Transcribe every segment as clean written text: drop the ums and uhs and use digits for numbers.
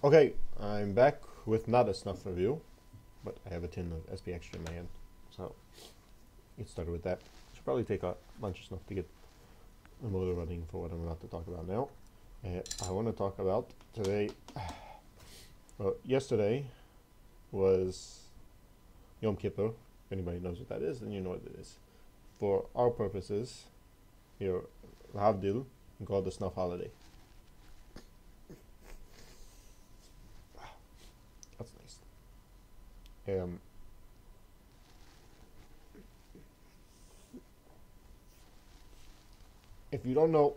Okay, I'm back with not a snuff review, but I have a tin of SP Extra in my hand, so get started with that. Should probably take a bunch of snuff to get the motor running for what I'm about to talk about now. I want to talk about today. Well, yesterday was Yom Kippur. If anybody knows what that is, then you know what it is. For our purposes, here, Havdil, we call it the Snuff Holiday. That's nice. If you don't know,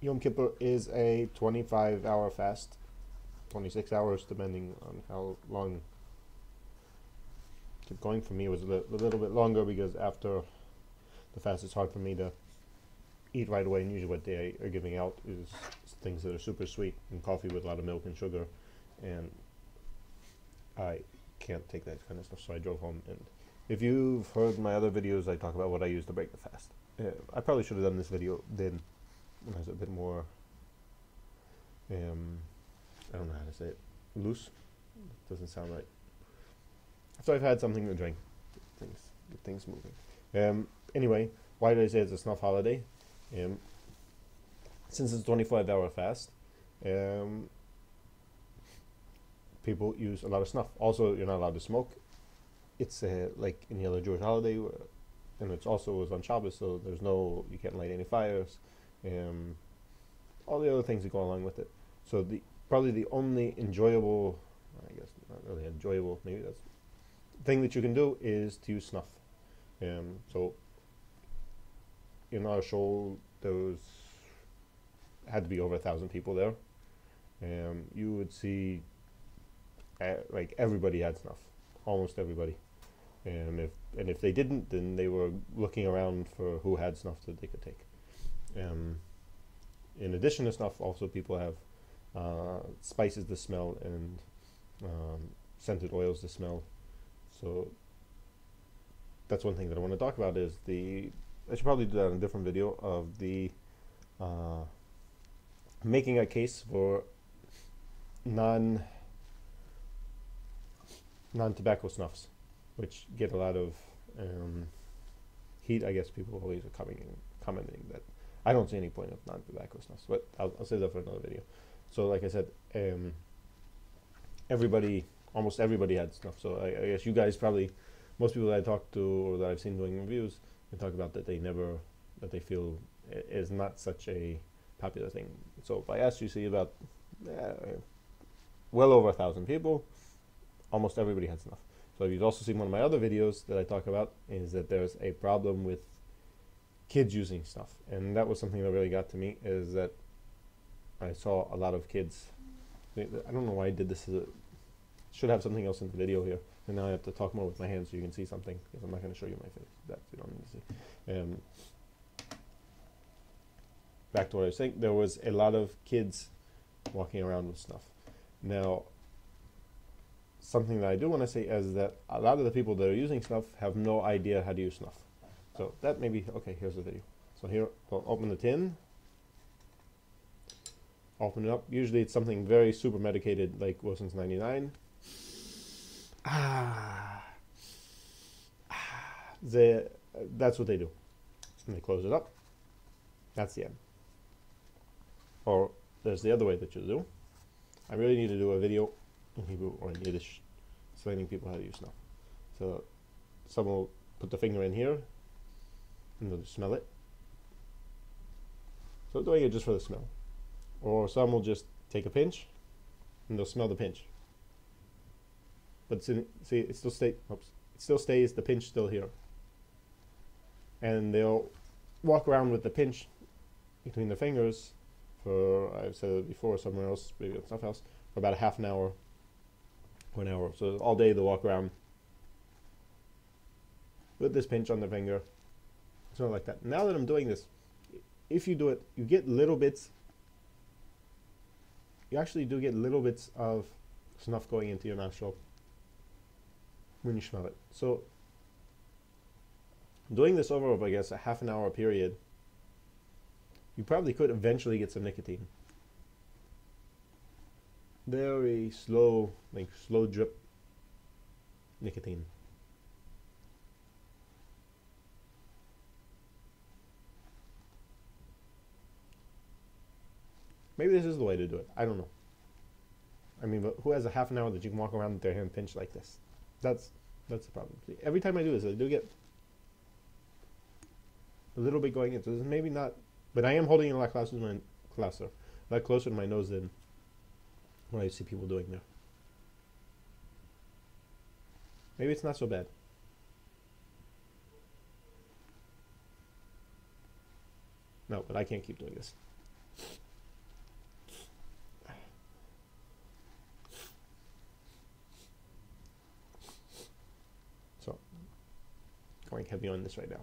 Yom Kippur is a 25-hour fast, 26 hours depending on how long. Keep going. For me, it was a little bit longer because after the fast, it's hard for me to eat right away. And usually, what they are giving out is things that are super sweet and coffee with a lot of milk and sugar, and I can't take that kind of stuff. So I drove home. And if you've heard my other videos, I talk about what I use to break the fast. I probably should have done this video then when I was a bit more, I don't know how to say it, loose. It doesn't sound right. So I've had something to drink, get things moving. Anyway, why did I say it's a snuff holiday? Since it's a 25-hour fast, people use a lot of snuff. Also, you're not allowed to smoke. It's like any other Jewish holiday, and it's also was on Shabbos, so you can't light any fires. All the other things that go along with it. So probably the only enjoyable, I guess not really enjoyable, maybe that's thing that you can do is to use snuff. So in our show, there had to be over 1,000 people there. You would see like everybody had snuff, almost everybody. And if they didn't, then they were looking around for who had snuff that they could take. In addition to snuff, also people have spices to smell and scented oils to smell. So that's one thing that I want to talk about is I should probably do that in a different video of the making a case for non-tobacco snuffs, which get a lot of heat. I guess people always are commenting that I don't see any point of non-tobacco snuffs, but I'll save that for another video. So like I said, almost everybody had snuff. So I guess you guys probably, most people that I talk to or that I've seen doing reviews, they talk about that they feel is not such a popular thing. So if I asked you, see about well over 1,000 people, almost everybody had snuff. So you've also seen one of my other videos that I talk about is that there's a problem with kids using snuff, and that was something that really got to me. Is that I saw a lot of kids. I don't know why I did this. Should have something else in the video here, and now I have to talk more with my hands so you can see something, because I'm not going to show you my face. That you don't need to see. Back to what I was saying, there was a lot of kids walking around with snuff. Now, something that I do want to say is that a lot of the people that are using snuff have no idea how to use snuff. So that maybe, okay, here's the video. So here, I'll open the tin, open it up. Usually it's something very super medicated like Wilson's 99. That's what they do. And they close it up. That's the end. Or there's the other way that you do. I really need to do a video in Hebrew or in Yiddish explaining people how to use snuff. So someone will put the finger in here and they'll just smell it. So doing it just for the smell. Or some will just take a pinch and they'll smell the pinch. But see, it still stays the pinch still here. And they'll walk around with the pinch between the fingers for, I've said it before, somewhere else, maybe at Snuff House, for about a half an hour or an hour. So all day they'll walk around with this pinch on the finger, something like that. Now that I'm doing this, if you do it, you get little bits. You actually do get little bits of snuff going into your nostril when you smell it. So doing this over, I guess, a half an hour period, you probably could eventually get some nicotine. very slow, like slow drip nicotine. Maybe this is the way to do it. I don't know. I mean, but who has a half an hour that you can walk around with their hand pinched like this? That's the problem. See, every time I do this, I do get a little bit going into this. Maybe not, but I am holding it a lot closer to my nose than what I see people doing there. Maybe it's not so bad. No, but I can't keep doing this. So, going heavy on this right now.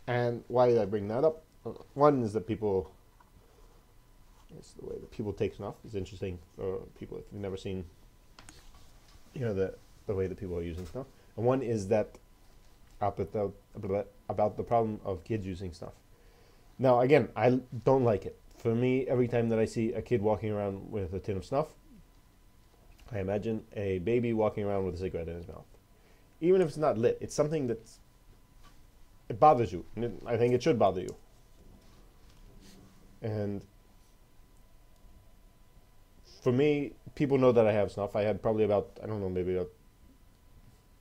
And why did I bring that up? One is that people, it's the way that people take snuff is interesting for people if you've never seen, the way that people are using snuff. And one is that about the problem of kids using snuff. Now, again, I don't like it. For me, every time that I see a kid walking around with a tin of snuff, I imagine a baby walking around with a cigarette in his mouth. Even if it's not lit, it's something that's, it bothers you. I think it should bother you. And for me, people know that I have snuff. I had probably about, I don't know, maybe a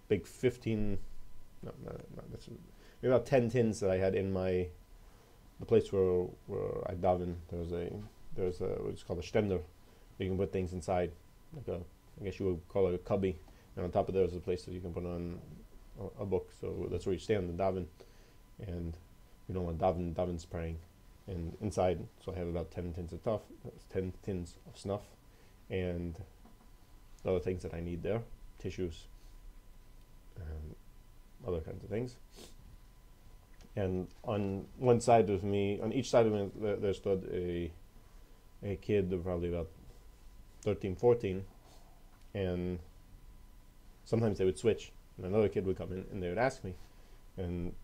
big 15, maybe about 10 tins that I had in the place where I daven. There's a what's called a stender. You can put things inside, like I guess you would call it a cubby. And on top of there's a place that you can put on a book. So that's where you stand and daven. And you don't want daven spraying. And inside, so I have about 10 tins of snuff, and other things that I need there, tissues, and other kinds of things. And on one side of me, on each side of me, there stood a kid of probably about 13, 14, and sometimes they would switch, and another kid would come in, and they would ask me, and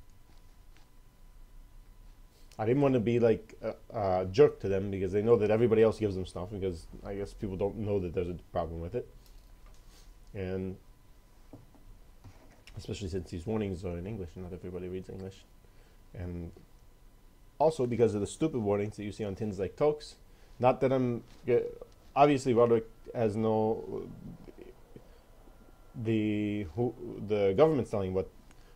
I didn't want to be like a jerk to them because they know that everybody else gives them snuff, because I guess people don't know that there's a problem with it. And especially since these warnings are in English and not everybody reads English. And also because of the stupid warnings that you see on tins like Tokes. Not that obviously Roderick has the government's telling what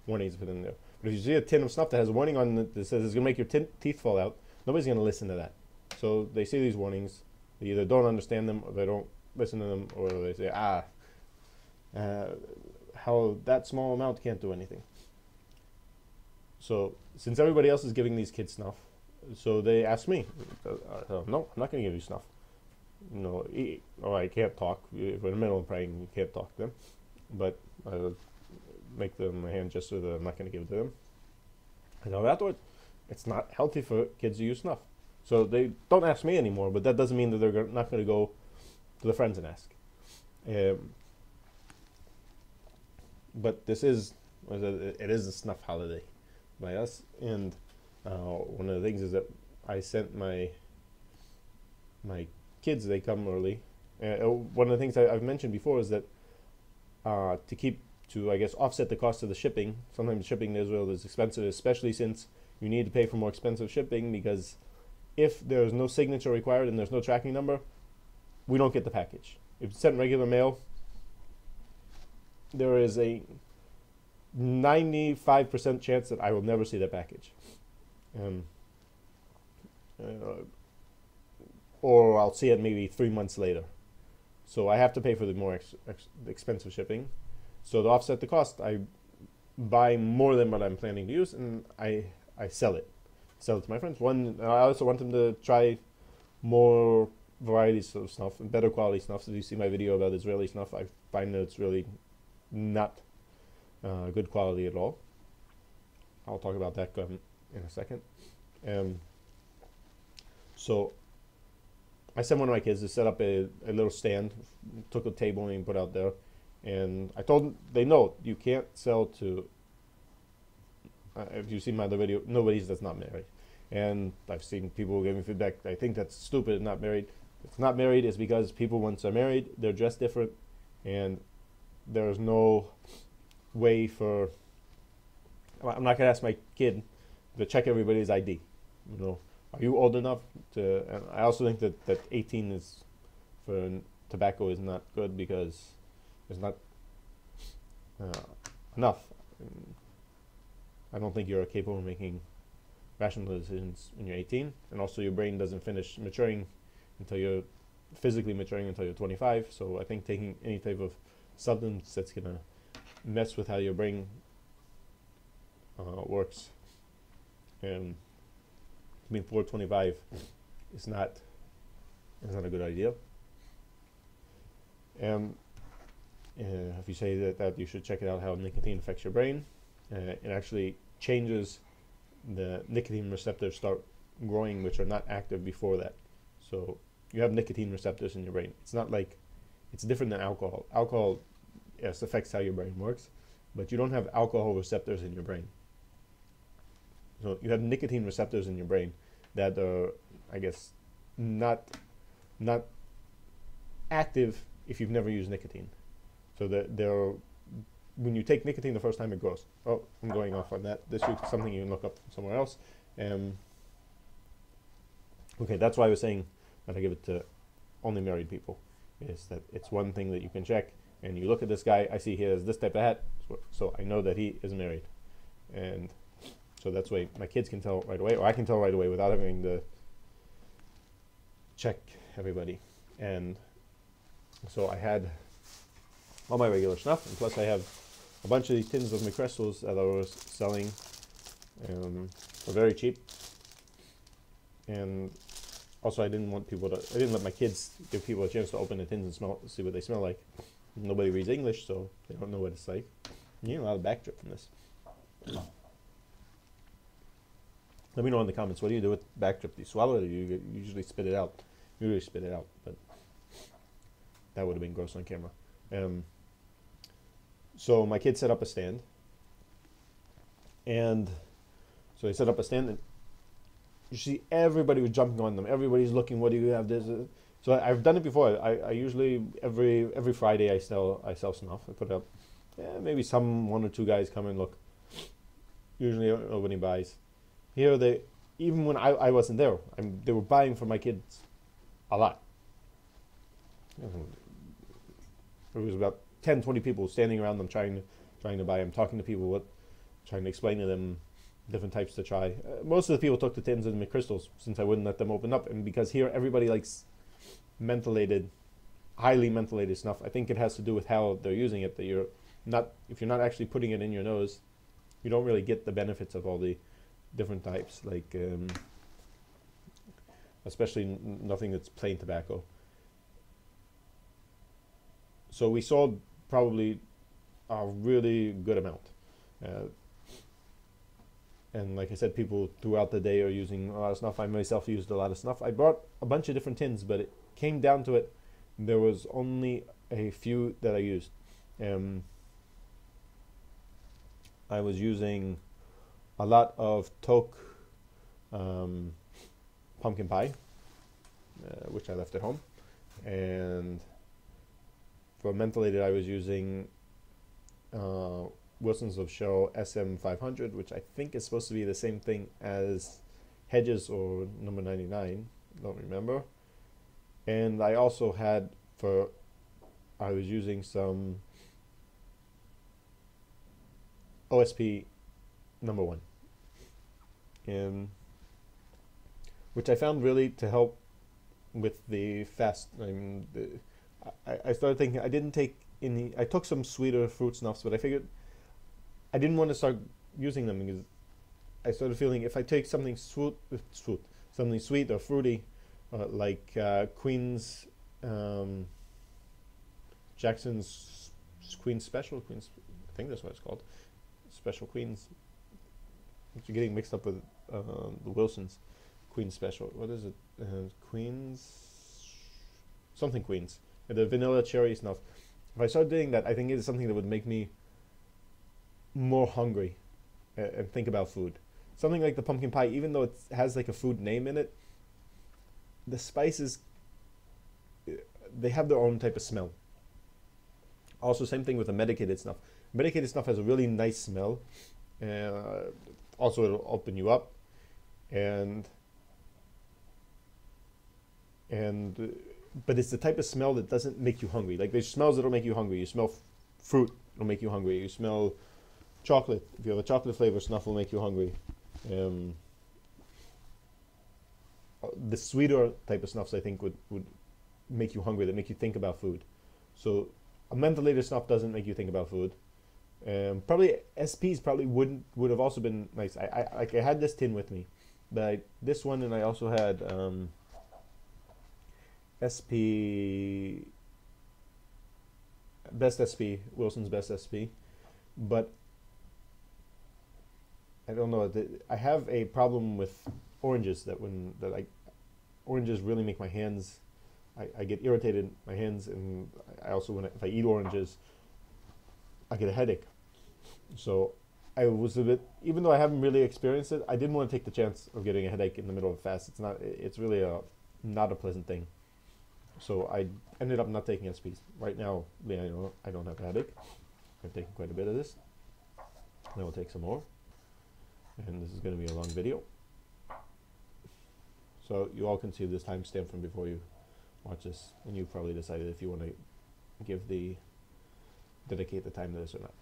warnings put in there. But if you see a tin of snuff that has a warning on it that says it's going to make your teeth fall out, nobody's going to listen to that. So they see these warnings, they either don't understand them, or they don't listen to them, or they say, how that small amount can't do anything. So since everybody else is giving these kids snuff, so they ask me, no, I'm not going to give you snuff. No, I can't talk. If we're in the middle of praying, you can't talk to them. But make them a hand gesture that I'm not going to give it to them. And afterwards, it's not healthy for kids to use snuff. So they don't ask me anymore, but that doesn't mean that they're not going to go to the friends and ask. But it is a snuff holiday by us. And one of the things is that I sent my kids, they come early. One of the things I've mentioned before is that to I guess offset the cost of the shipping. Sometimes shipping to Israel is expensive, especially since you need to pay for more expensive shipping, because if there's no signature required and there's no tracking number, we don't get the package. If it's sent regular mail, there is a 95% chance that I will never see that package. Or I'll see it maybe 3 months later. So I have to pay for the more expensive shipping. So to offset the cost, I buy more than what I'm planning to use, and I sell it to my friends. I also want them to try more varieties of snuff and better quality snuff. So if you see my video about Israeli snuff, I find that it's really not good quality at all. I'll talk about that in a second. So I sent one of my kids to set up a little stand, took a table and put out there. And I told them, they know you can't sell to, if you see my other video, nobody that's not married. And I've seen people giving feedback, I think that's stupid and not married. If it's not married, is because people, once they're married, they're dressed different, and there's no way for, I'm not going to ask my kid to check everybody's ID. You know, are you old enough to, and I also think that 18 is, for tobacco, is not good, because it's not enough. I don't think you're capable of making rational decisions when you're 18, and also your brain doesn't finish maturing until you're physically maturing until you're 25. So I think taking any type of substance that's gonna mess with how your brain works, and before 25 is not a good idea. If you say that you should check it out, how nicotine affects your brain, it actually changes the nicotine receptors start growing, which are not active before that. So you have nicotine receptors in your brain. It's not like, it's different than alcohol. Alcohol, yes, affects how your brain works, but you don't have alcohol receptors in your brain. So you have nicotine receptors in your brain that are, I guess, not active if you've never used nicotine. So they're, when you take nicotine the first time, it grows. Oh, I'm going off on that. This is something you can look up somewhere else. Okay, that's why I was saying that I give it to only married people, is that it's one thing that you can check, and you look at this guy, I see he has this type of hat, so I know that he is married. And so that's why my kids can tell right away, or I can tell right away without having to check everybody. And so I had all my regular stuff, and plus I have a bunch of these tins of McChrystals that I was selling for very cheap. And also I didn't let my kids give people a chance to open the tins and see what they smell like. Nobody reads English, so they don't know what it's like. You get a lot of back drip from this. Let me know in the comments, what do you do with back drip? Do you swallow it, or you usually spit it out? Usually spit it out, but that would have been gross on camera. So my kids set up a stand, and so they set up a stand, and you see everybody was jumping on them. Everybody's looking, what do you have? This. So I've done it before. I usually every Friday I sell snuff. I put up, maybe one or two guys come and look. Usually nobody buys. Here even when I wasn't there, they were buying for my kids a lot. There was about 10, 20 people standing around them trying to buy them, talking to people, trying to explain to them different types to try. Most of the people took the tins and the McChrystals, since I wouldn't let them open up, and because here everybody likes highly mentholated snuff. I think it has to do with how they're using it, that if you're not actually putting it in your nose, you don't really get the benefits of all the different types, like especially nothing that's plain tobacco. So we sold probably a really good amount. And like I said, people throughout the day are using a lot of snuff. I myself used a lot of snuff. I brought a bunch of different tins, but it came down to it, there was only a few that I used. I was using a lot of Toke pumpkin pie, which I left at home. And for mentholated, I was using Wilson's of Shell SM500, which I think is supposed to be the same thing as Hedges or number 99, don't remember. And I also had I was using some OSP number 1, which I found really to help with the fast. I started thinking, I didn't take any, I took some sweeter fruit snuffs, but I figured I didn't want to start using them, because I started feeling if I take something something sweet or fruity, like Queen's, Jackson's Queen's Special, I think that's what it's called, Special Queen's. You're getting mixed up with the Wilson's Queen's Special. What is it? Queen's something Queen's. The vanilla cherry snuff. If I start doing that, I think it is something that would make me more hungry and think about food. something like the pumpkin pie, even though it has like a food name in it, the spices, they have their own type of smell. Also, same thing with the medicated snuff. Medicated snuff has a really nice smell. Also, it'll open you up, and but it's the type of smell that doesn't make you hungry. Like there's smells that'll make you hungry. You smell fruit, it'll make you hungry. You smell chocolate. If you have a chocolate flavor, snuff will make you hungry. The sweeter type of snuffs, I think, would make you hungry. That make you think about food. So a mentholated snuff doesn't make you think about food. Probably SPs probably would have also been nice. I had this tin with me, but this one, and I also had SP, Best SP, Wilson's Best SP, but I don't know. I have a problem with oranges oranges really make my hands. I get irritated in my hands, and I also if I eat oranges, I get a headache. So I was a bit, even though I haven't really experienced it, I didn't want to take the chance of getting a headache in the middle of a fast. It's really not a pleasant thing. So I ended up not taking SPs. Right now, I don't have a headache. I've taken quite a bit of this. Then we'll take some more. And this is going to be a long video. So you all can see this timestamp from before you watch this. And you probably decided if you want to dedicate the time to this or not.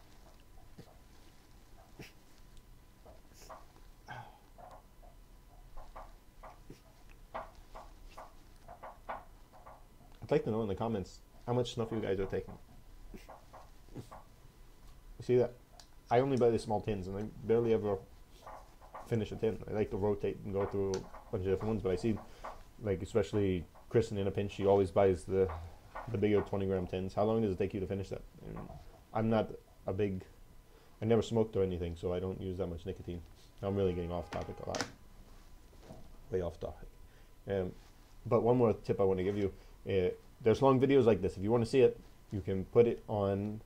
I'd like to know in the comments how much snuff you guys are taking. You see that? I only buy the small tins, and I barely ever finish a tin. I like to rotate and go through a bunch of different ones, but I see, like, especially Kristen in a pinch, she always buys the bigger 20-gram tins. How long does it take you to finish that? And I'm not a big, I never smoked or anything, so I don't use that much nicotine. I'm really getting off topic a lot. Way off topic. But one more tip I want to give you. There's long videos like this. If you want to see it, you can put it on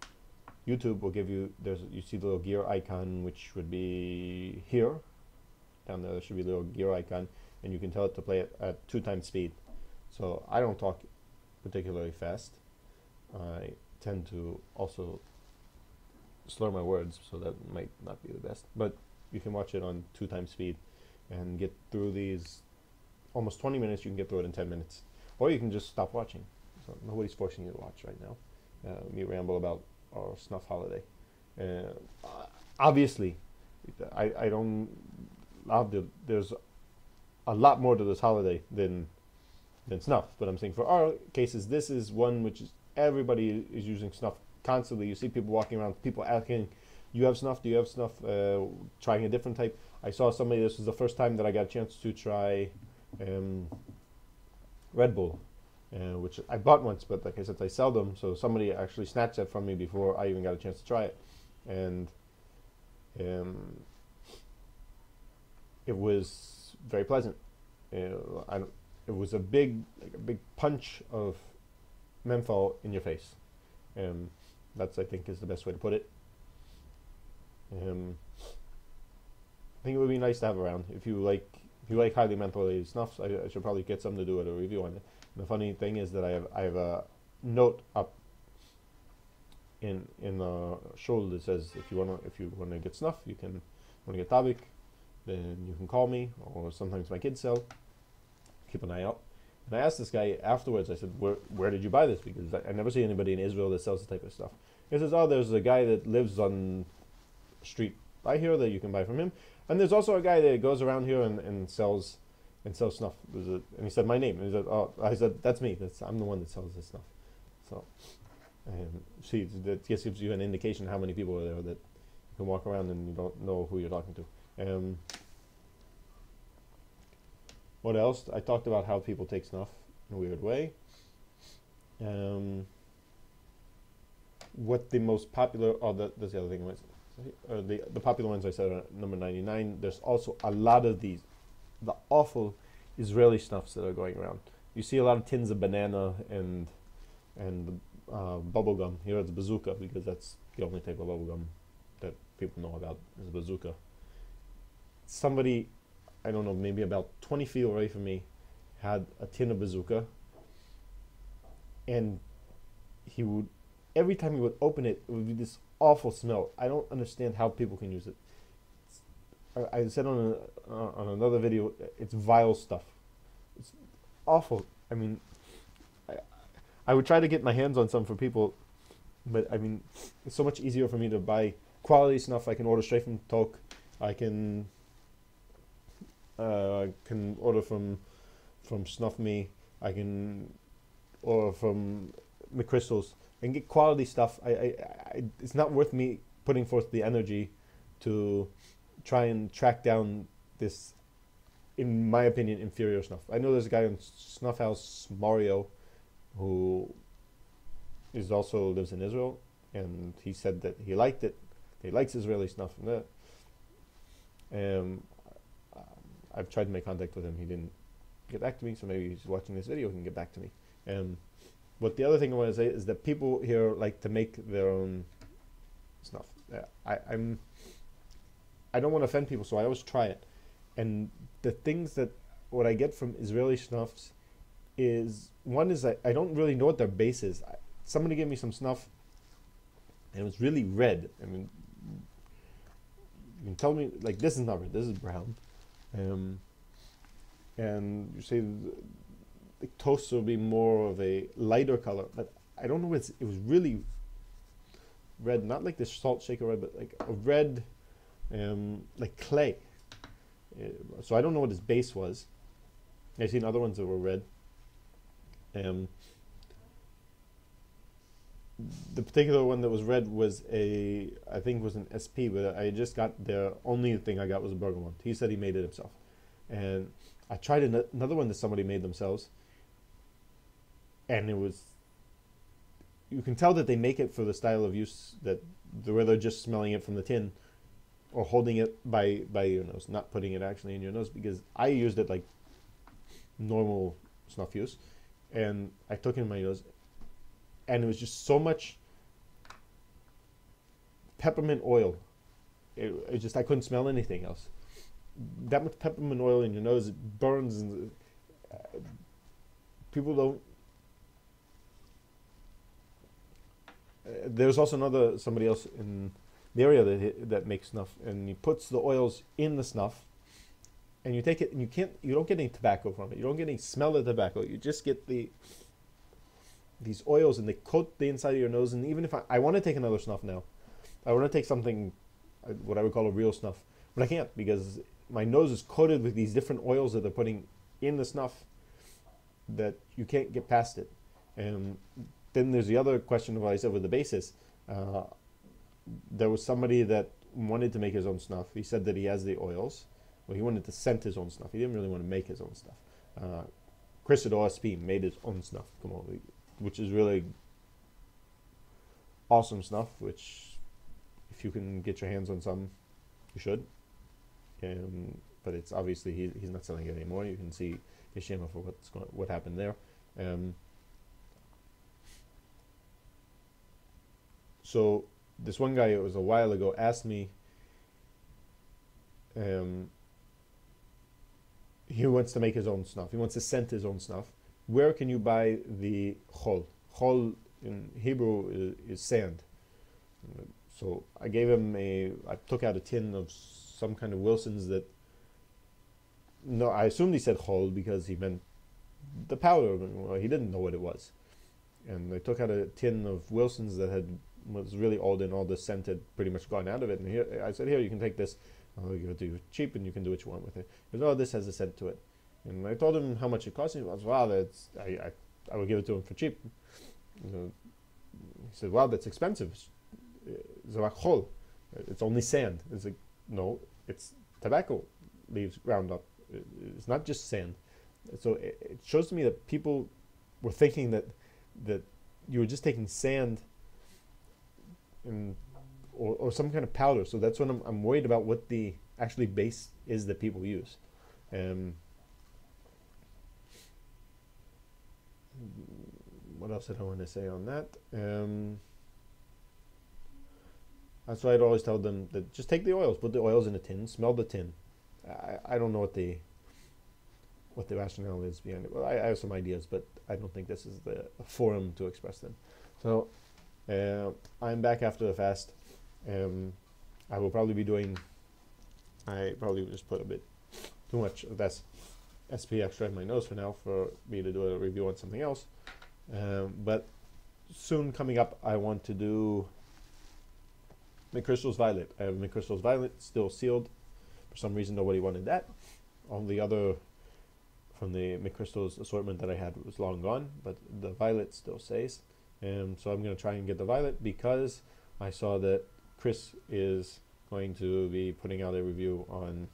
YouTube. Will give you, you see the little gear icon, which would be here. Down there should be a little gear icon, and you can tell it to play it at 2 times speed. So I don't talk particularly fast. I tend to also slur my words, so that might not be the best. But you can watch it on 2 times speed and get through these almost 20 minutes. You can get through it in 10 minutes. Or you can just stop watching. So nobody's forcing you to watch right now. Me ramble about our Snuff Holiday. Obviously, I don't. There's a lot more to this holiday than snuff. But I'm saying for our cases, this is one which is everybody is using snuff constantly. You see people walking around, people asking, "You have snuff? Do you have snuff?" Trying a different type. I saw somebody. This was the first time that I got a chance to try Red Bull, which I bought once, but like I said, I sell them. So somebody actually snatched that from me before I even got a chance to try it, and it was very pleasant. It was a big punch of menthol in your face. That's, I think, is the best way to put it. I think it would be nice to have around. If you like highly mentholated snuffs, I should probably get something to do a review on it. And the funny thing is that I have a note up in the shoulder that says if you wanna get snuff, wanna get Tabik, then you can call me, or sometimes my kids sell. Keep an eye out. And I asked this guy afterwards. I said, "Where did you buy this?" Because I never see anybody in Israel that sells this type of stuff. He says, "Oh, there's a guy that lives on street by here that you can buy from him, and there's also a guy that goes around here and sells snuff." And he said my name. And he said, "Oh," I said, "That's me. I'm the one that sells this stuff." So, see, that just gives you an indication how many people are there that you can walk around and you don't know who you're talking to. What else? I talked about how people take snuff in a weird way. What the most popular? Oh, that's the other thing. The popular ones I said are number 99. There's also a lot of the awful Israeli snuffs that are going around. You see a lot of tins of banana and bubble gum. Here it's bazooka, because that's the only type of bubble gum that people know about is bazooka. somebody, I don't know, maybe about 20 feet away from me, had a tin of bazooka, and he would, every time he would open it, it would be this awful smell. I don't understand how people can use it. I said on another video, it's vile stuff. It's awful. I mean, I, I would try to get my hands on some for people, but I mean, it's so much easier for me to buy quality snuff. I can order straight from Tok. I can order from Snuff Me. I can order from McChrystals and get quality stuff. It's not worth me putting forth the energy to try and track down this, in my opinion, inferior snuff. I know there's a guy in Snuff House, Mario, who is also lives in Israel, and he said that he liked it. He likes Israeli snuff. I've tried to make contact with him. He didn't get back to me, so maybe he's watching this video. He can get back to me. But the other thing I want to say is that people here like to make their own snuff. I don't want to offend people, so I always try it. And the things that what I get from Israeli snuffs is, one is I don't really know what their base is. Somebody gave me some snuff, and it was really red. I mean, you can tell me, like, this is not red, this is brown. And you say the toast will be more of a lighter color, but I don't know what it was really red, not like the salt shaker red, but like a red, like clay. So I don't know what his base was. I've seen other ones that were red. The particular one that was red was I think was an SP, but I just got the only thing I got was a bergamot. He said he made it himself. And I tried another one that somebody made themselves, and it was, you can tell that they make it for the style of use, that where they're just smelling it from the tin or holding it by your nose, not putting it actually in your nose, because I used it like normal snuff use, and I took it in my nose, and it was just so much peppermint oil. It just, I couldn't smell anything else. That much peppermint oil in your nose, it burns, and people don't. There's also somebody else in the area that makes snuff, and he puts the oils in the snuff, and you take it, and you don't get any tobacco from it. You don't get any smell of tobacco. You just get these oils, and they coat the inside of your nose. And even if I want to take another snuff now, I want to take something, what I would call a real snuff, but I can't, because my nose is coated with these different oils that they're putting in the snuff that you can't get past it. And then there's the other question of what I said with the basis. There was somebody that wanted to make his own snuff. He said that he has the oils. Well, he wanted to scent his own snuff. He didn't really want to make his own stuff. Chris at OSP made his own snuff, which is really awesome snuff, which if you can get your hands on some, you should. But it's obviously he's not selling it anymore. You can see his shame for what happened there. So this one guy, it was a while ago, asked me. He wants to make his own snuff. He wants to scent his own snuff. Where can you buy the chol? Chol in Hebrew is sand. So I gave him I took out a tin of some kind of Wilson's that, no, I assumed he said chol because he meant the powder. Well, he didn't know what it was. And I took out a tin of Wilson's that was really old, and all the scent had pretty much gone out of it. And here, I said, here, you can take this. I'll give it to you cheap, and you can do what you want with it. He said, oh, this has a scent to it. And I told him how much it cost. He was, wow, I would give it to him for cheap. He said, wow, that's expensive. It's like chol. It's only sand. It's like, no, it's tobacco leaves ground up. It's not just sand. So it shows to me that people were thinking that you were just taking sand or some kind of powder. So that's what I'm worried about, what the actually base is that people use. What else did I want to say on that? That's why I'd always tell them that just take the oils, put the oils in a tin, smell the tin, I don't know what the rationale is behind it. Well, I have some ideas, but I don't think this is the forum to express them. So I'm back after the fast. I will probably be doing. I probably just put a bit too much of this SP extra in my nose for now for me to do a review on something else. But soon coming up, I want to do McChrystal's Violet. I have McChrystal's Violet still sealed. For some reason, nobody wanted that. All the other from the McChrystal's assortment that I had was long gone, but the Violet still stays. So I'm going to try and get the Violet because I saw that Chris is going to be putting out a review on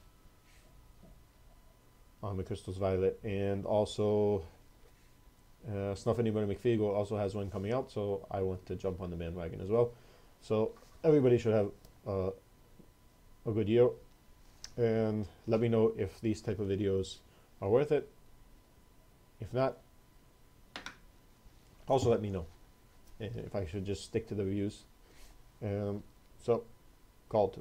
McChrystal's Violet, and also Snuff Holiday McFeagle also has one coming out, so I want to jump on the bandwagon as well. So everybody should have a good year, and let me know if these type of videos are worth it. If not, also let me know if I should just stick to the reviews. So, Call to.